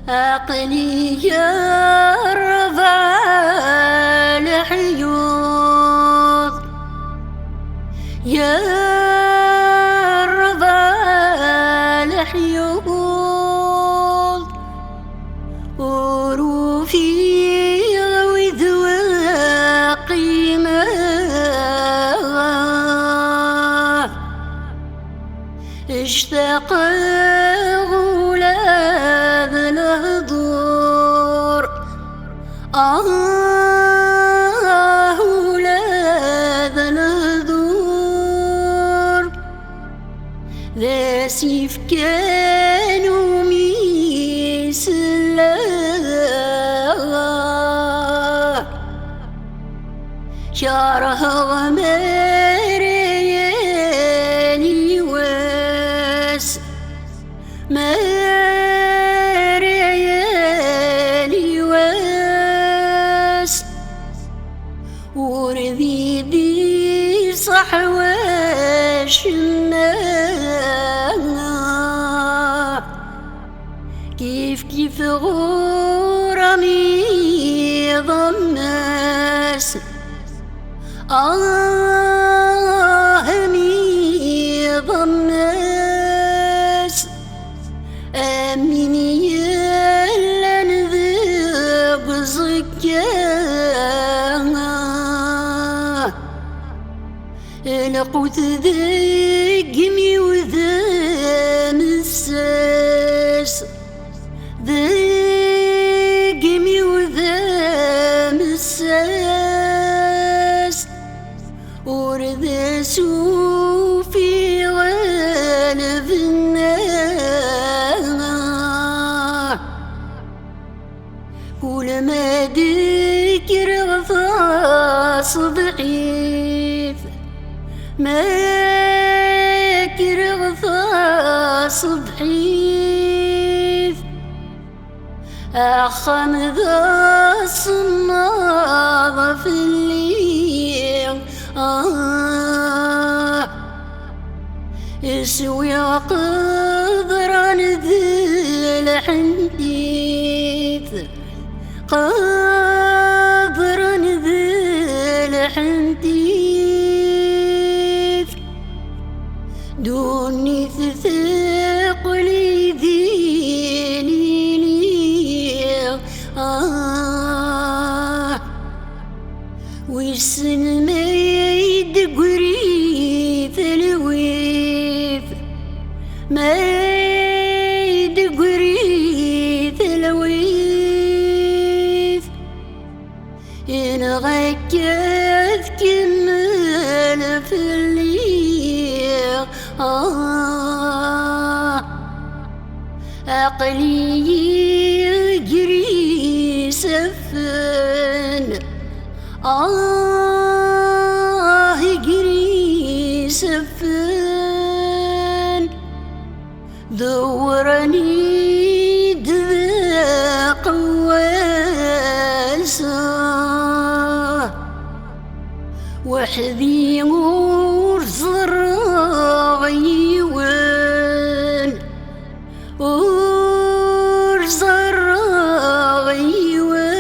عقلي يرفع الحيوض يرفع الحيوض ورفيع وذواقي ما اشتاق غلاب الهضور غلاب الهضور ذا سيف كانوا ميس الله شاره غمارياني واس مرياني واس وردي دي صحواش كيف غورمي ضماس مي ضماس أميني يلا نذوق زكاة القوت ذقمي وذا مساس ذقمي وذا مساس ورد سوفي غالب النار كل ما ذكر غفاص ضعيف ما ذكر غفاص ضعيف أخم ذا الصماغ في الليل يسوي قدرا ذي الحديث قدرا ذي الحديث دوني ثقلي ذي ليلي ويسن ما يدقري ثلويث ما يدقري ثلويث إن غكث كمل في الليل عقلي يجري سفن يجري سفن دورني دذاق واسع وحذي ورزر غيوان ورزر غيوان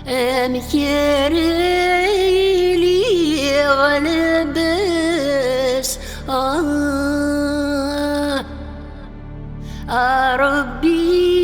أمكاريلي غلبس ربي